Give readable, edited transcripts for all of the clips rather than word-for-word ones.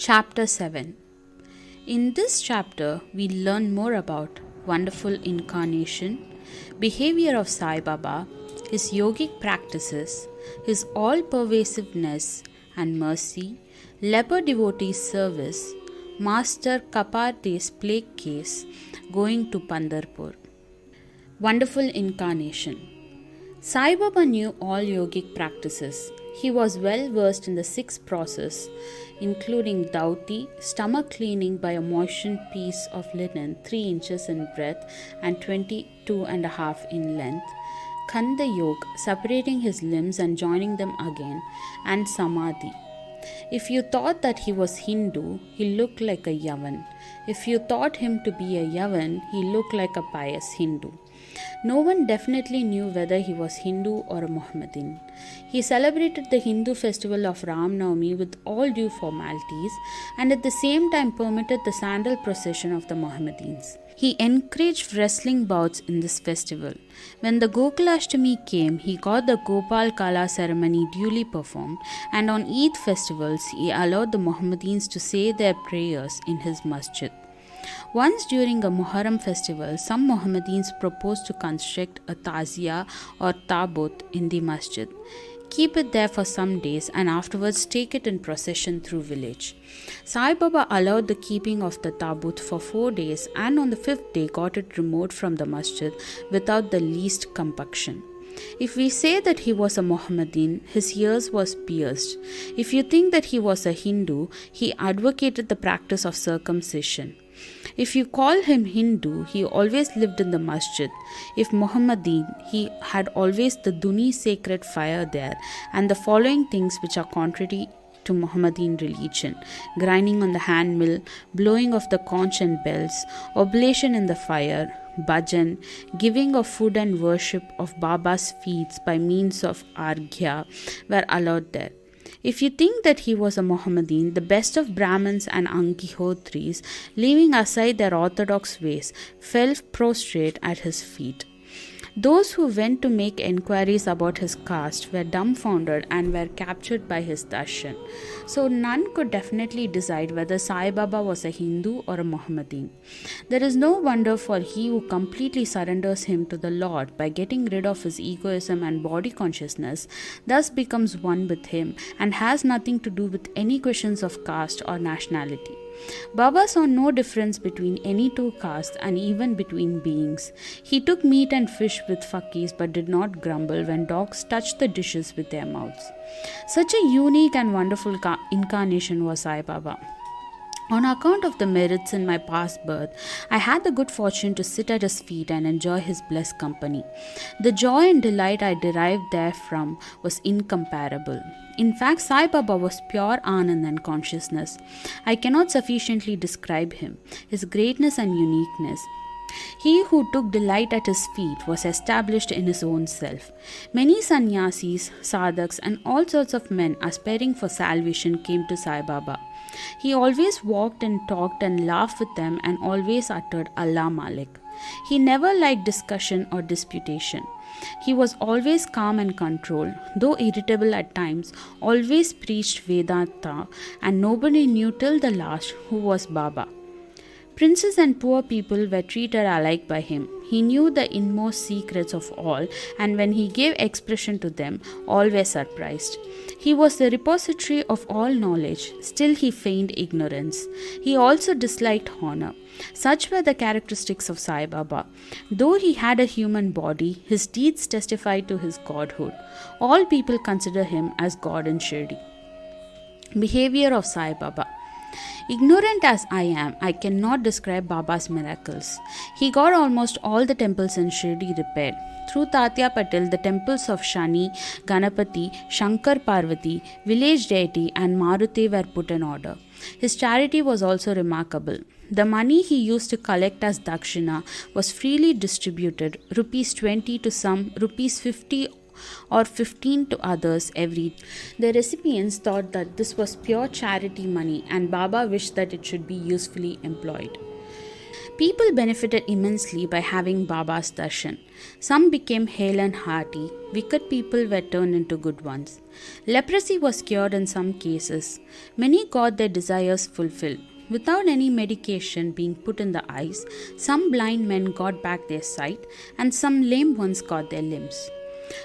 Chapter 7. In this chapter, we learn more about wonderful incarnation, behavior of Sai Baba, his yogic practices, his all-pervasiveness and mercy, leper devotee service, Master Khaparde's plague case, going to Pandharpur. Wonderful incarnation. Sai Baba knew all yogic practices. He was well versed in the 6 processes, including devotee, stomach cleaning by a moistened piece of linen 3 inches in breadth and 22.5 in length, Khanda Yoga, separating his limbs and joining them again, and Samadhi. If you thought that he was Hindu, he looked like a Yavan. If you thought him to be a Yavan, he looked like a pious Hindu. No one definitely knew whether he was Hindu or a Mohammedan. He celebrated the Hindu festival of Ram Navami with all due formalities and at the same time permitted the sandal procession of the Mohammedans. He encouraged wrestling bouts in this festival. When the Gokulashtami came, he got the Gopal Kala ceremony duly performed, and on Eid festivals, he allowed the Mohammedans to say their prayers in his masjid. Once during a Muharram festival, some Mohammedans proposed to construct a tazia or tabut in the masjid, keep it there for some days and afterwards take it in procession through village. Sai Baba allowed the keeping of the tabut for 4 days and on the 5th day got it removed from the masjid without the least compunction. If we say that he was a Mohammedan, his ears was pierced. If you think that he was a Hindu, he advocated the practice of circumcision. If you call him Hindu, he always lived in the masjid. If Mohammedan, he had always the Duni sacred fire there and the following things which are contrary to Mohammedan religion: grinding on the hand mill, blowing of the conch and bells, oblation in the fire, bhajan, giving of food and worship of Baba's feasts by means of arghya were allowed there. If you think that he was a Mohammedan, the best of Brahmins and Agnihotris, leaving aside their orthodox ways, fell prostrate at his feet. Those who went to make enquiries about his caste were dumbfounded and were captured by his darshan. So none could definitely decide whether Sai Baba was a Hindu or a Mohammedan. There is no wonder, for he who completely surrenders him to the Lord by getting rid of his egoism and body consciousness thus becomes one with him and has nothing to do with any questions of caste or nationality. Baba saw no difference between any 2 castes and even between beings. He took meat and fish with fakirs but did not grumble when dogs touched the dishes with their mouths. Such a unique and wonderful incarnation was Sai Baba. On account of the merits in my past birth, I had the good fortune to sit at his feet and enjoy his blessed company. The joy and delight I derived therefrom was incomparable. In fact, Sai Baba was pure Anand and consciousness. I cannot sufficiently describe him, his greatness and uniqueness. He who took delight at his feet was established in his own self. Many sannyasis, sadhaks, and all sorts of men aspiring for salvation came to Sai Baba. He always walked and talked and laughed with them and always uttered Allah Malik. He never liked discussion or disputation. He was always calm and controlled, though irritable at times, always preached Vedanta, and nobody knew till the last who was Baba. Princes and poor people were treated alike by him. He knew the inmost secrets of all, and when he gave expression to them, all were surprised. He was the repository of all knowledge, still he feigned ignorance. He also disliked honor. Such were the characteristics of Sai Baba. Though he had a human body, his deeds testified to his godhood. All people consider him as God in Shirdi. Behavior of Sai Baba. Ignorant as I am, I cannot describe Baba's miracles. He got almost all the temples in Shirdi repaired. Through Tatya Patil, the temples of Shani, Ganapati, Shankar Parvati, village deity and Maruti were put in order. His charity was also remarkable. The money he used to collect as dakshina was freely distributed, rupees 20 to some, rupees 50 or 15 to others every. The recipients thought that this was pure charity money and Baba wished that it should be usefully employed. People benefited immensely by having Baba's darshan. Some became hale and hearty, wicked people were turned into good ones. Leprosy was cured in some cases. Many got their desires fulfilled. Without any medication being put in the eyes, some blind men got back their sight and some lame ones got their limbs.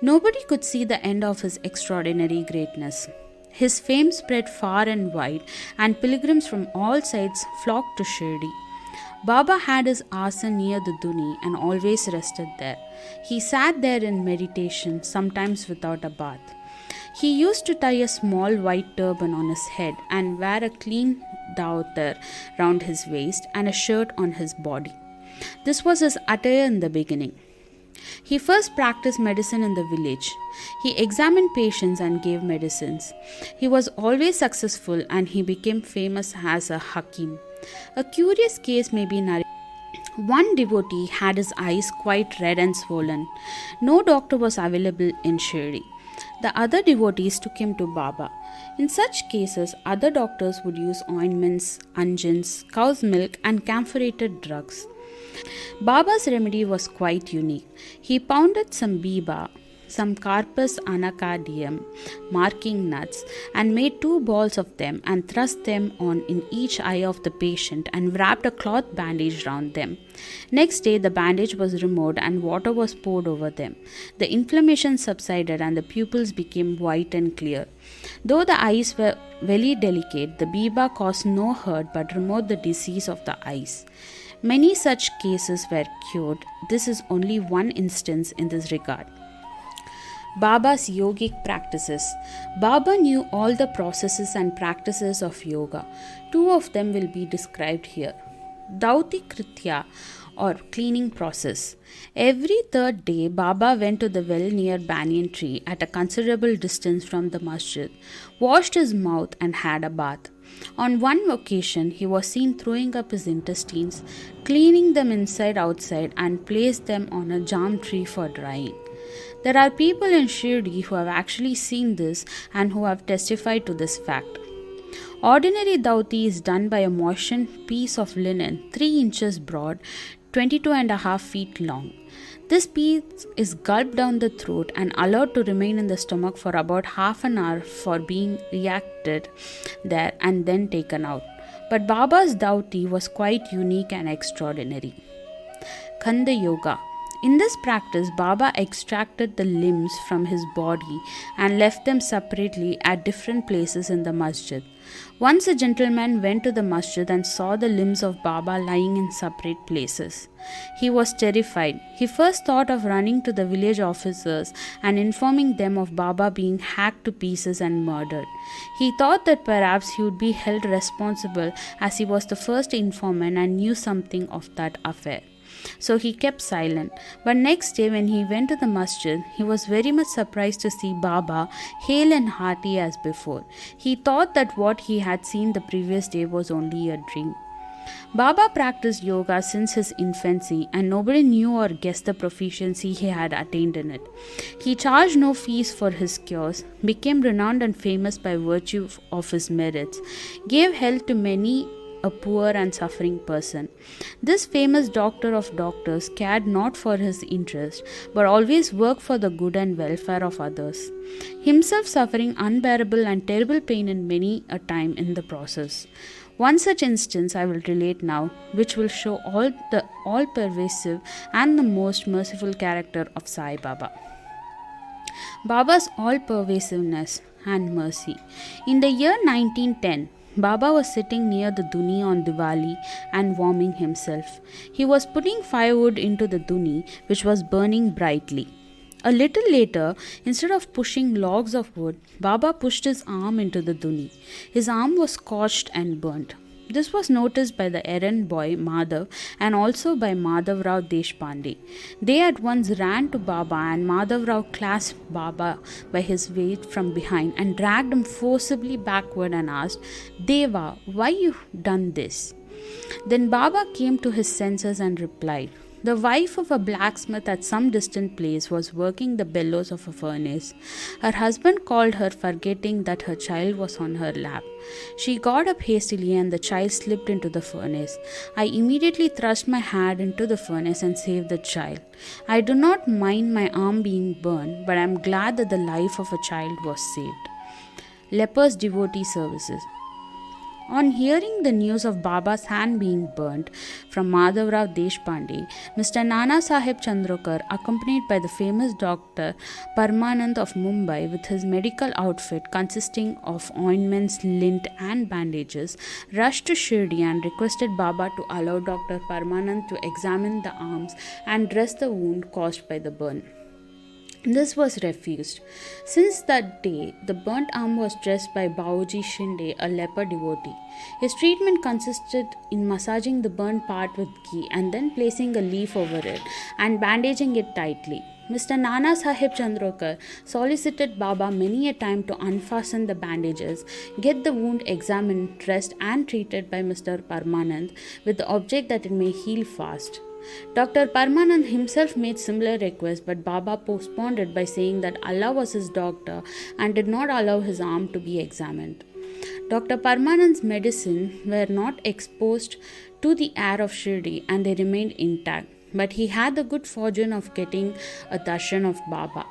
Nobody could see the end of his extraordinary greatness. His fame spread far and wide, and pilgrims from all sides flocked to Shirdi. Baba had his asana near the Duni and always rested there. He sat there in meditation, sometimes without a bath. He used to tie a small white turban on his head and wear a clean dautar round his waist and a shirt on his body. This was his attire in the beginning. He first practiced medicine in the village. He examined patients and gave medicines. He was always successful and he became famous as a Hakim. A curious case may be narrated. One devotee had his eyes quite red and swollen. No doctor was available in Shirdi. The other devotees took him to Baba. In such cases, other doctors would use ointments, unguents, cow's milk, and camphorated drugs. Baba's remedy was quite unique. He pounded some biba, some carpus anacardium, marking nuts, and made 2 balls of them and thrust them on in each eye of the patient and wrapped a cloth bandage round them. Next day, the bandage was removed and water was poured over them. The inflammation subsided and the pupils became white and clear. Though the eyes were very delicate, the biba caused no hurt but removed the disease of the eyes. Many such cases were cured. This is only one instance in this regard. Baba's yogic practices. Baba knew all the processes and practices of yoga. 2 of them will be described here. Dauti Kritya or cleaning process. Every 3rd day, Baba went to the well near banyan tree at a considerable distance from the masjid, washed his mouth and had a bath. On one occasion, he was seen throwing up his intestines, cleaning them inside outside and placed them on a jam tree for drying. There are people in Shirdi who have actually seen this and who have testified to this fact. Ordinary dauti is done by a moistened piece of linen 3 inches broad, 22.5 feet long. This piece is gulped down the throat and allowed to remain in the stomach for about half an hour for being reacted there and then taken out. But Baba's dauti was quite unique and extraordinary. Khanda Yoga. In this practice, Baba extracted the limbs from his body and left them separately at different places in the masjid. Once a gentleman went to the masjid and saw the limbs of Baba lying in separate places. He was terrified. He first thought of running to the village officers and informing them of Baba being hacked to pieces and murdered. He thought that perhaps he would be held responsible as he was the first informant and knew something of that affair. So he kept silent. But next day when he went to the masjid, he was very much surprised to see Baba hale and hearty as before. He thought that what he had seen the previous day was only a dream. Baba practiced yoga since his infancy and nobody knew or guessed the proficiency he had attained in it. He charged no fees for his cures, became renowned and famous by virtue of his merits, gave health to many a poor and suffering person. This famous doctor of doctors cared not for his interest, but always worked for the good and welfare of others, himself suffering unbearable and terrible pain in many a time in the process. One such instance I will relate now, which will show the all-pervasive and the most merciful character of Sai Baba. Baba's all-pervasiveness and mercy. In the year 1910, Baba was sitting near the Duni on Diwali and warming himself. He was putting firewood into the Duni, which was burning brightly. A little later, instead of pushing logs of wood, Baba pushed his arm into the Duni. His arm was scorched and burnt. This was noticed by the errand boy Madhav and also by Madhav Rao Deshpande. They at once ran to Baba and Madhav Rao clasped Baba by his waist from behind and dragged him forcibly backward and asked, "Deva, why you done this?" Then Baba came to his senses and replied, The wife of a blacksmith at some distant place was working the bellows of a furnace. Her husband called her, forgetting that her child was on her lap. She got up hastily and the child slipped into the furnace. I immediately thrust my hand into the furnace and saved the child. I do not mind my arm being burned, but I am glad that the life of a child was saved. Leper's devotee services. On hearing the news of Baba's hand being burnt from Madhavrao Deshpande, Mr. Nana Sahib Chandrakar, accompanied by the famous Dr. Parmanand of Mumbai with his medical outfit consisting of ointments, lint and bandages, rushed to Shirdi and requested Baba to allow Dr. Parmanand to examine the arms and dress the wound caused by the burn. This was refused. Since that day, the burnt arm was dressed by Baoji Shinde, a leper devotee. His treatment consisted in massaging the burnt part with ghee and then placing a leaf over it and bandaging it tightly. Mr. Nana Sahib Chandrakar solicited Baba many a time to unfasten the bandages, get the wound examined, dressed and treated by Mr. Parmanand with the object that it may heal fast. Dr. Parmanand himself made similar requests, but Baba postponed it by saying that Allah was his doctor and did not allow his arm to be examined. Dr. Parmanand's medicine were not exposed to the air of Shirdi and they remained intact, but he had the good fortune of getting a darshan of Baba.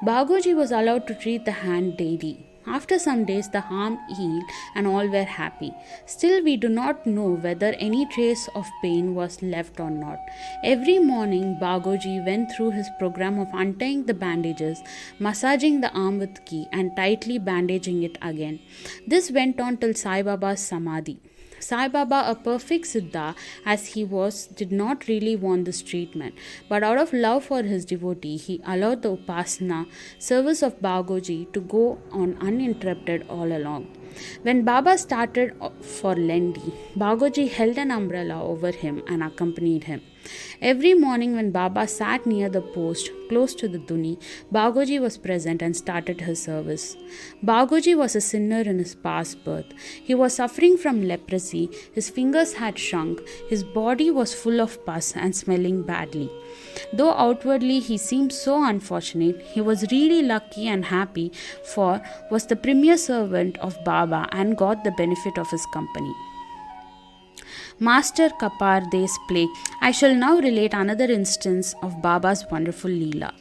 Bagoji was allowed to treat the hand daily. After some days, the arm healed and all were happy. Still, we do not know whether any trace of pain was left or not. Every morning, Bagoji went through his program of untying the bandages, massaging the arm with ghee, and tightly bandaging it again. This went on till Sai Baba's Samadhi. Sai Baba, a perfect Siddha as he was, did not really want this treatment, but out of love for his devotee, he allowed the Upasana service of Bagoji to go on uninterrupted all along. When Baba started for Lendi, Bagoji held an umbrella over him and accompanied him. Every morning when Baba sat near the post close to the Duni, Bagoji was present and started his service. Bagoji was a sinner in his past birth. He was suffering from leprosy, his fingers had shrunk, his body was full of pus and smelling badly. Though outwardly he seemed so unfortunate, he was really lucky and happy, for was the premier servant of Baba and got the benefit of his company. Master Khaparde's plague. I shall now relate another instance of Baba's wonderful Leela.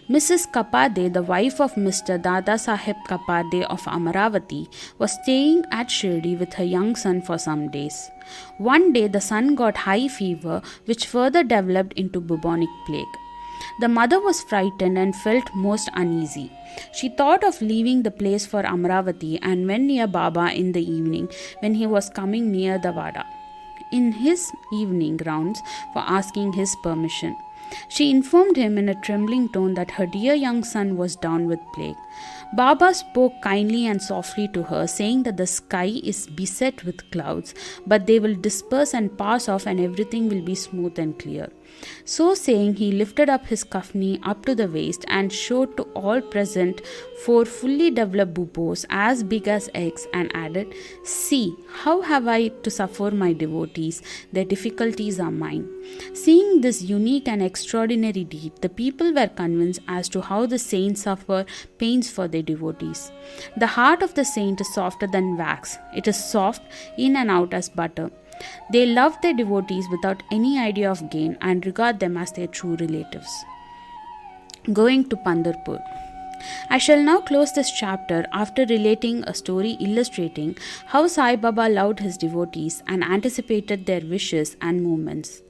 Mrs. Khaparde, the wife of Mr. Dada Sahib Khaparde of Amaravati, was staying at Shirdi with her young son for some days. One day the son got high fever, which further developed into bubonic plague. The mother was frightened and felt most uneasy. She thought of leaving the place for Amaravati and went near Baba in the evening when he was coming near the Vada, in his evening rounds, for asking his permission. She informed him in a trembling tone that her dear young son was down with plague. Baba spoke kindly and softly to her, saying that the sky is beset with clouds, but they will disperse and pass off and everything will be smooth and clear. So saying, he lifted up his kafni up to the waist and showed to all present 4 fully developed buboes as big as eggs and added, "See, how have I to suffer my devotees? Their difficulties are mine." Seeing this unique and extraordinary deed, the people were convinced as to how the saints suffer pains for their devotees. The heart of the saint is softer than wax. It is soft in and out as butter. They love their devotees without any idea of gain and regard them as their true relatives. Going to Pandharpur. I shall now close this chapter after relating a story illustrating how Sai Baba loved his devotees and anticipated their wishes and movements.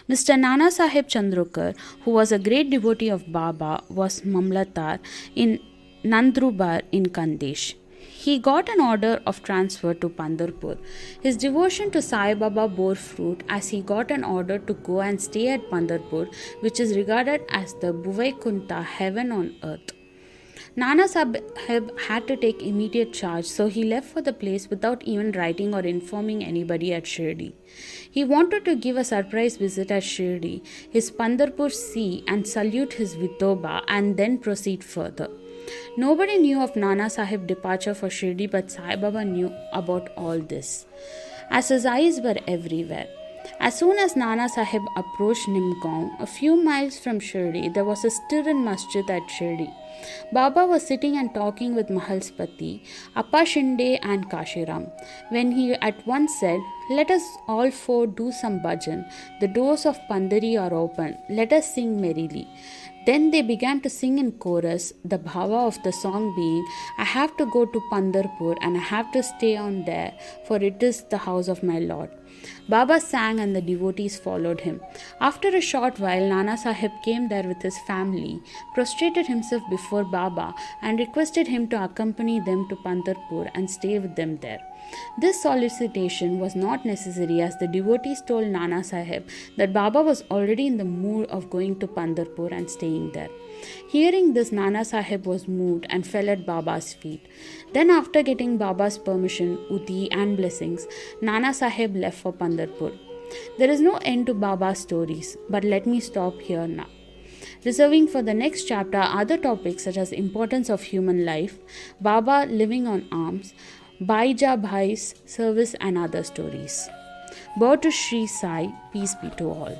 Mr. Nana Sahib Chandrakar, who was a great devotee of Baba, was Mamlatar in Nandrubar in Kandesh. He got an order of transfer to Pandharpur. His devotion to Sai Baba bore fruit as he got an order to go and stay at Pandharpur, which is regarded as the Buvaikunta, heaven on earth. Nana Sahib had to take immediate charge, so he left for the place without even writing or informing anybody at Shirdi. He wanted to give a surprise visit at Shirdi, his Pandharpur see and salute his Vithoba and then proceed further. Nobody knew of Nana Sahib's departure for Shirdi, but Sai Baba knew about all this, as his eyes were everywhere. As soon as Nana Sahib approached Nimgaon, a few miles from Shirdi, there was a stir in masjid at Shirdi. Baba was sitting and talking with Mahalspati, Appa Shinde and Kashiram, when he at once said, "Let us all four do some bhajan. The doors of Pandari are open. Let us sing merrily." Then they began to sing in chorus, the bhava of the song being, "I have to go to Pandharpur and I have to stay on there, for it is the house of my Lord." Baba sang and the devotees followed him. After a short while, Nana Sahib came there with his family, prostrated himself before Baba and requested him to accompany them to Pandharpur and stay with them there. This solicitation was not necessary, as the devotees told Nana Sahib that Baba was already in the mood of going to Pandharpur and staying there. Hearing this, Nana Sahib was moved and fell at Baba's feet. Then, after getting Baba's permission, uti and blessings, Nana Sahib left for Pandharpur. There is no end to Baba's stories, but let me stop here now. Reserving for the next chapter other topics such as importance of human life, Baba living on alms, Baija Bhai's service and other stories. Bow to Sri Sai, peace be to all.